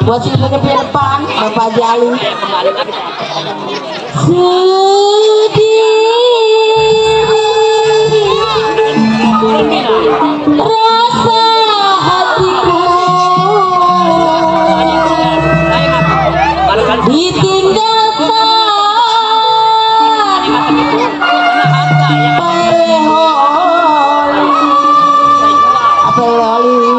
buat si depan Bapak Jali. Rasa hatiku ditinggalkan Pereholi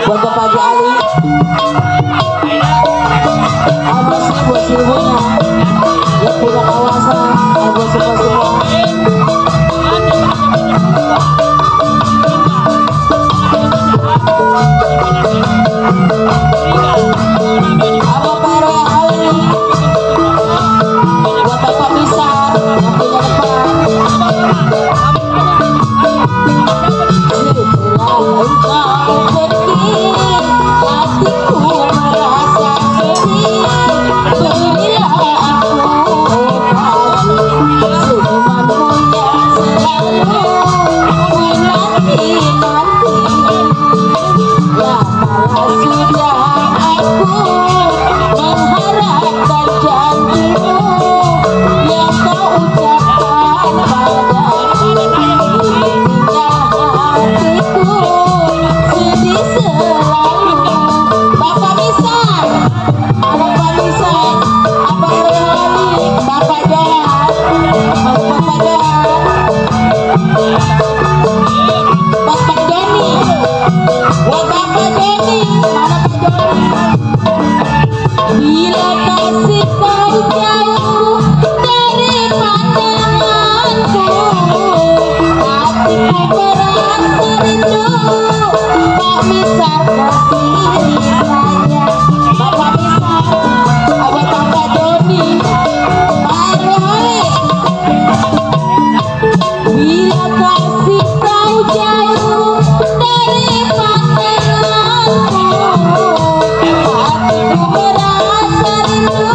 buat Bapak Jali. Habis buat ibunya yang punya kawasan, buat semua. Abang Pereholi buat Bapak Misar yang punya depan. Engkau pergi, hatiku merasa sedih. Berilah aku senyumanmu yang selalu menanti-nanti. Lama sudah aku mengharapkan janjimu yang kau ucapkan padaku. Hatiku sedih selalu. Bapak Misar, Bapak Misar, Abang Pereholi, Bapak Johan, Bapak Joni, buat Bapak Joni, mana Pak Joni? Bila kasih kau jauh dari pandanganku, hatiku merasa rindu. Pak Misar kasih saya, Bapak Misar, abang Bapak Joni, Pak Pereholi. Bila kasih kau jauh dari pandanganku, hatiku merasa rindu.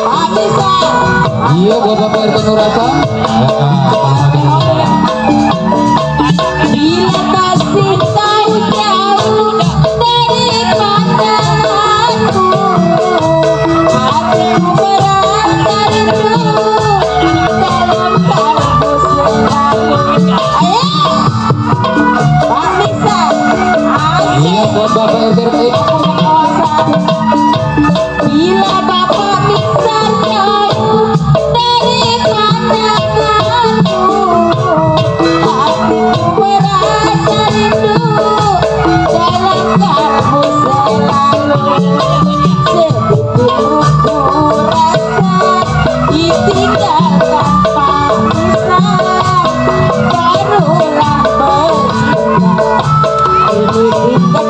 Pak Misar iya buat Bapak RT Nurasa. Bila kasih kau jauh dari pandanganku, hatiku merasa rindu dalam kalbu selalu. Ayo, Pak Misar, Iya buat Bapak RT kawasan. Bila Bapak Misar jauh dari pandanganku, hatiku merasa rindu dalam kalbu selalu. Sedikit ku rasa ditinggalkan Pak Misar, barulah bercinta. Ini tinggal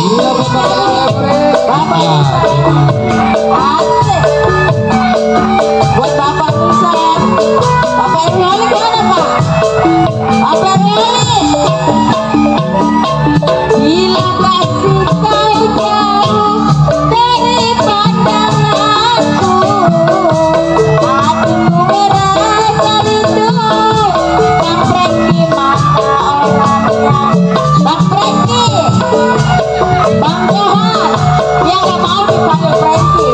Iya buat Bapak Buat Bapak Musa. Bapak Erwali mana Pak? Bapak Erwali. Bila kasih kau jauh dari pandanganku, hatiku merasa rindu. Bang Franky mana orangnya? Bang Franky, Bang Johan, dia gak mau dipanggil Franky.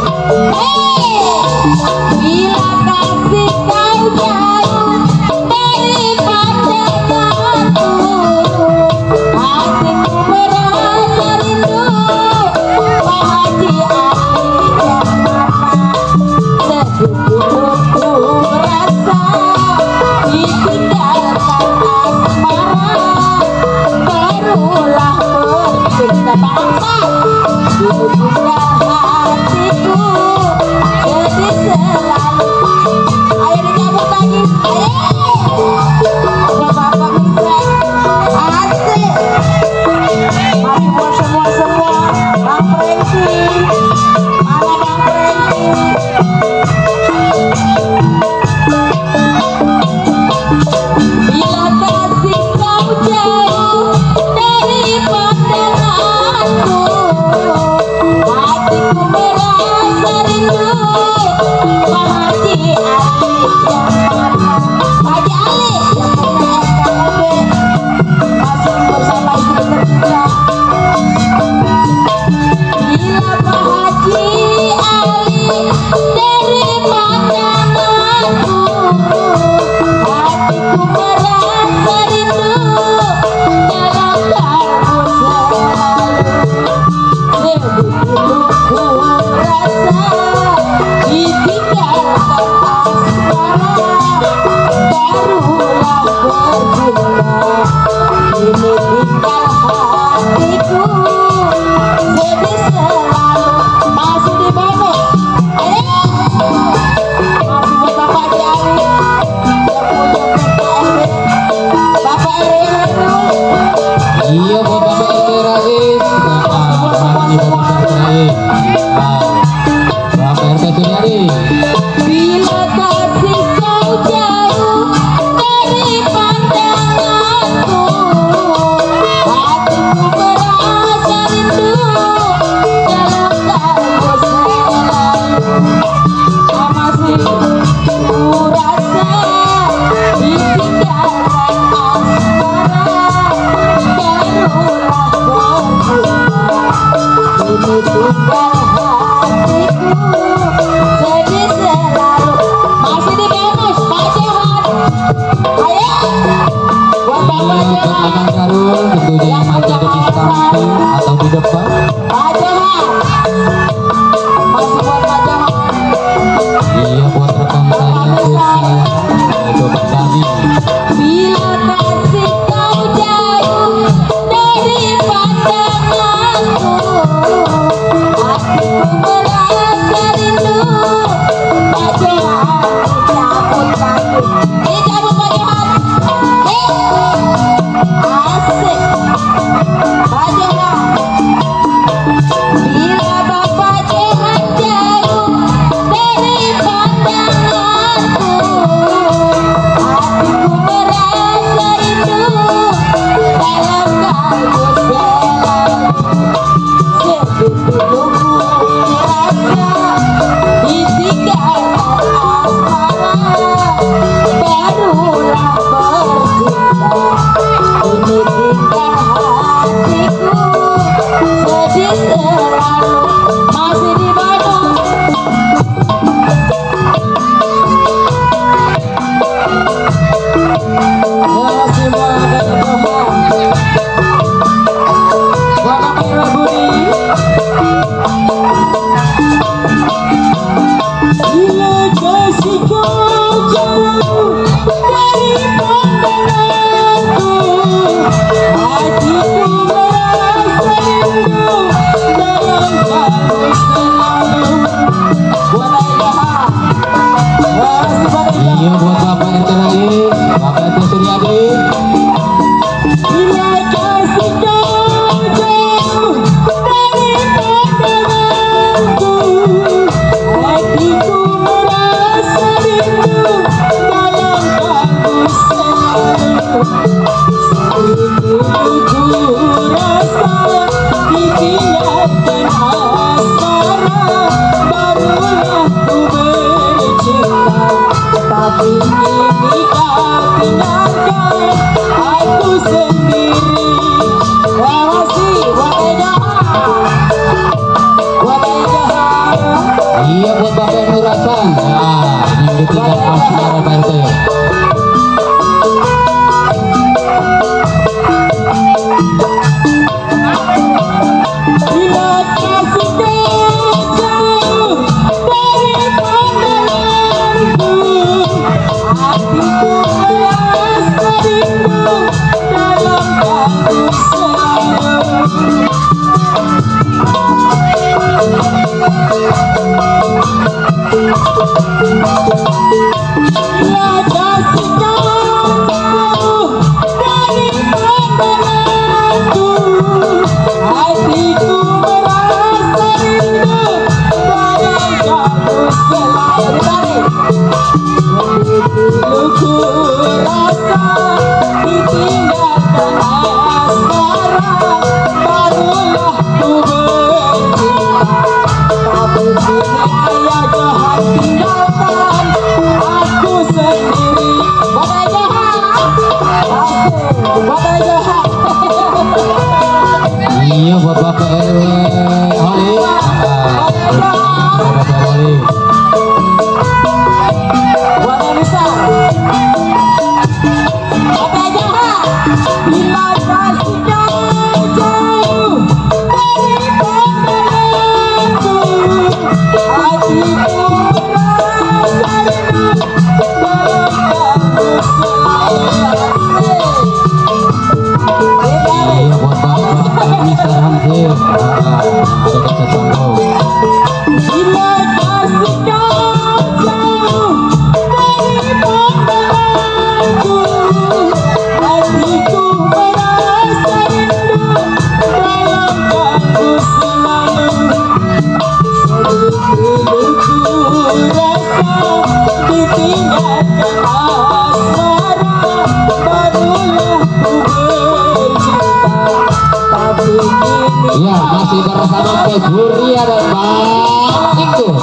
Bila kasih kau jauh dari pandanganku, hatiku merasa rindu. Pak Haji Ali yang mana sedikit ku merasa ditinggalkan asmara. Barulah bercinta bangsa ditinggal hatiku sedih selalu. Ayo dicabut lagi, ayo buat Bapak bisa asik. Mari buat semua Bang Franky, mana Bang Franky? Bila kasih kau jauh dari pandanganku, hatiku merasa rindu. Pak Haji Ali yang mana? Pak Haji Ali yang punya SKLB masih bersama istri tercinta. Bila Pak Haji Ali dari pandanganku, hatiku merasa rindu. Dalam kalbu selalu begitu ku rasa ditinggalkan asmara. Barulah berguna ini tinggal hatiku sedih selalu. Masih di bonus, ayo masih buat Bapak Jali yang punya PKMB. Bapak Erwin, Iya buat Bapak RT Rais. Mana nih Bapak RT Rais? Bapak RT Suryadi. bila kasih kau jauh dari pandanganku, hatiku merasa rindu. Dalam kalbu selalu masih ku rasa ditinggalkan asmara. Barulah berguna ini tinggal hatiku sedih selalu. Masih di bonus Pak Johan, ayo buat Iya Bapak buat Johan. Abang Karul, tentunya yang ada di samping atau di depan. Pak Johan, masih buat Pak Johan. Iya buat rekan saya khususnya itu Pak Dani. Bila kasih kau jauh dari pandanganku, hatiku merasa rindu. Pak Johan, dicabut lagi, dicabut Pak Johan. Asik Pak Johan. Iya buat Bapak Nur Hasan. Nah, yang ditinggal saudara Pak RT. Iya buat Bapak RW Oli. Bapak Oli. Buat Anissa. Bapak Jahat. Bila kasih jauh dari pandanganku, hatiku merasa rindu dalam kamu selalu. Iya buat Bapak Bisa Hamzil. Ada kata sambung. Bila kasih jauh dari pandanganku, hatiku merasa rindu dalam kamu selalu. Sedih-sedihku rasa ditinggalkan asmara, barulah ku bercinta. Tapi kini Iya masih bersama Teh Huria dan Bang Inggur.